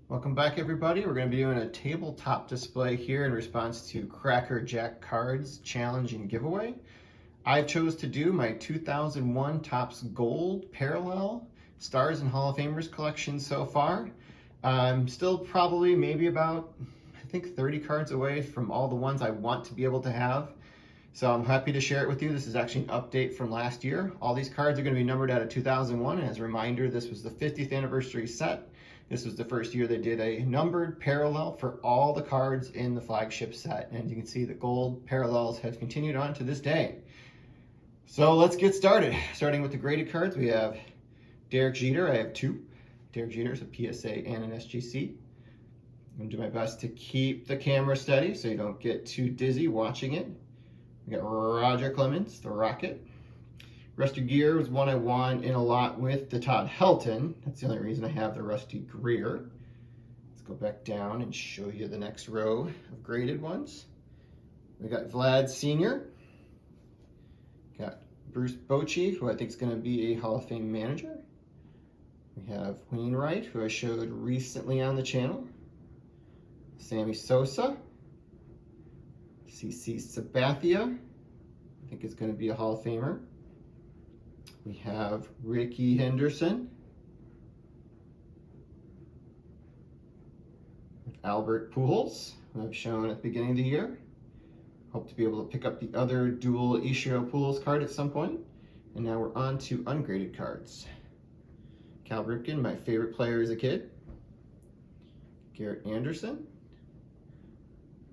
Welcome back, everybody. We're going to be doing a tabletop display here in response to Cracker Jack Cards Challenge and Giveaway. I chose to do my 2001 Topps Gold Parallel Stars and Hall of Famers collection so far. I'm still probably maybe about, I think, 30 cards away from all the ones I want to be able to have. So I'm happy to share it with you. This is actually an update from last year. All these cards are going to be numbered out of 2001. And as a reminder, this was the 50th anniversary set. This was the first year they did a numbered parallel for all the cards in the flagship set. And you can see the gold parallels have continued on to this day. So let's get started. Starting with the graded cards, we have Derek Jeter. I have two. Derek Jeter's a PSA and an SGC. I'm going to do my best to keep the camera steady so you don't get too dizzy watching it. We got Roger Clemens, the Rocket. Rusty Gear was one I won in a lot with the Todd Helton. That's the only reason I have the Rusty Greer. Let's go back down and show you the next row of graded ones. We got Vlad Sr. Got Bruce Bochy, who I think is going to be a Hall of Fame manager. We have Wainwright, who I showed recently on the channel. Sammy Sosa. CC Sabathia, I think is going to be a Hall of Famer. We have Ricky Henderson. Albert Pujols, who I've shown at the beginning of the year. Hope to be able to pick up the other dual Ichiro Pujols card at some point. And now we're on to ungraded cards. Cal Ripken, my favorite player as a kid. Garrett Anderson.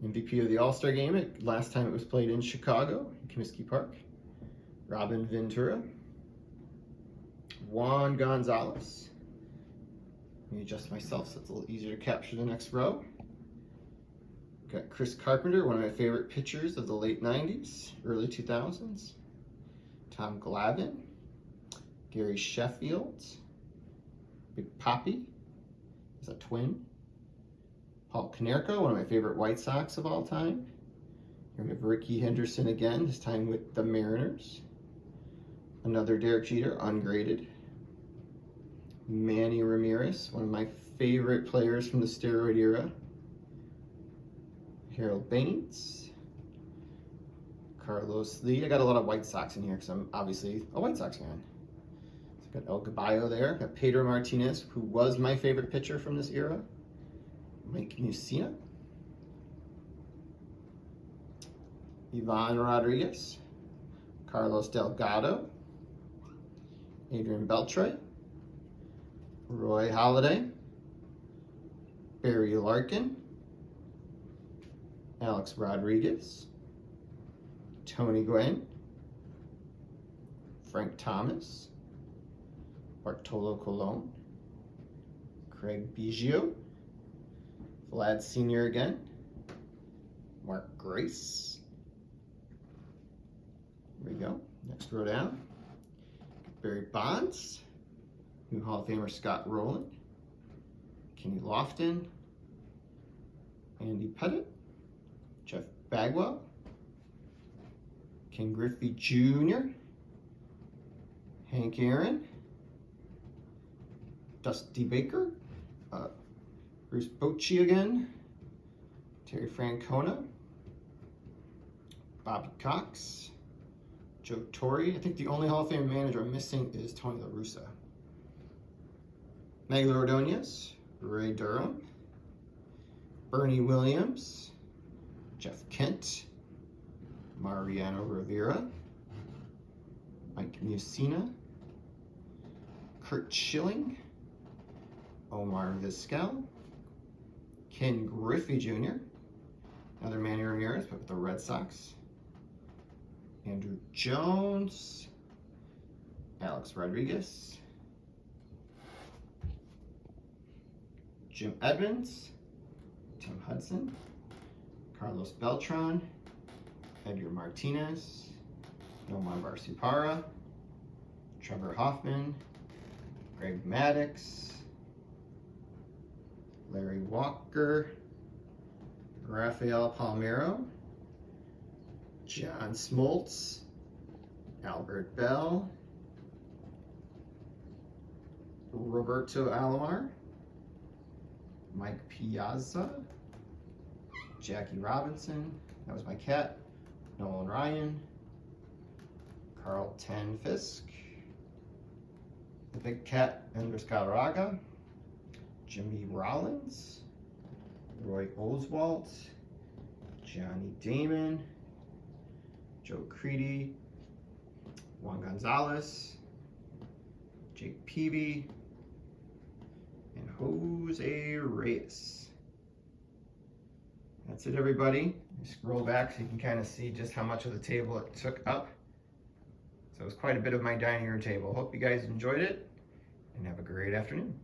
MVP of the All-Star Game last time it was played in Chicago, in Comiskey Park. Robin Ventura. Juan Gonzalez. Let me adjust myself so it's a little easier to capture the next row. Got Chris Carpenter, one of my favorite pitchers of the late 90s, early 2000s. Tom Glavine. Gary Sheffield. Big Papi. Is a twin. Paul Konerko, one of my favorite White Sox of all time. Here we have Ricky Henderson again, this time with the Mariners. Another Derek Jeter, ungraded. Manny Ramirez, one of my favorite players from the steroid era. Harold Baines. Carlos Lee. I got a lot of White Sox in here because I'm obviously a White Sox fan. So got El Caballo there. Got Pedro Martinez, who was my favorite pitcher from this era. Mike Mussina. Ivan Rodriguez. Carlos Delgado. Adrian Beltre. Roy Halladay. Barry Larkin. Alex Rodriguez. Tony Gwynn. Frank Thomas. Bartolo Colon. Craig Biggio. Vlad Sr. again. Mark Grace. There we go. Next row down. Barry Bonds. New Hall of Famer Scott Rowland. Kenny Lofton. Andy Pettit. Jeff Bagwell. Ken Griffey Jr. Hank Aaron. Dusty Baker. Bruce Bochy again. Terry Francona. Bobby Cox. Joe Torre. I think the only Hall of Fame manager I'm missing is Tony La Russa. Miguel Ordonez. Ray Durham. Bernie Williams. Jeff Kent. Mariano Rivera. Mike Mussina. Kurt Schilling. Omar Vizquel. Ken Griffey Jr. Another Manny Ramirez, but with the Red Sox. Andrew Jones. Alex Rodriguez. Jim Edmonds. Tim Hudson. Carlos Beltran. Edgar Martinez. Nomar Garciaparra. Trevor Hoffman. Greg Maddux. Larry Walker. Rafael Palmeiro. John Smoltz. Albert Bell. Roberto Alomar. Mike Piazza, Jackie Robinson, that was my cat, Nolan Ryan, Carlton Fisk, the Big Cat Andres Galarraga, Jimmy Rollins, Roy Oswalt, Johnny Damon, Joe Creedy, Juan Gonzalez, Jake Peavy, and Jose Reyes. That's it, everybody. Scroll back so you can kind of see just how much of the table it took up. So it was quite a bit of my dining room table. Hope you guys enjoyed it, and have a great afternoon.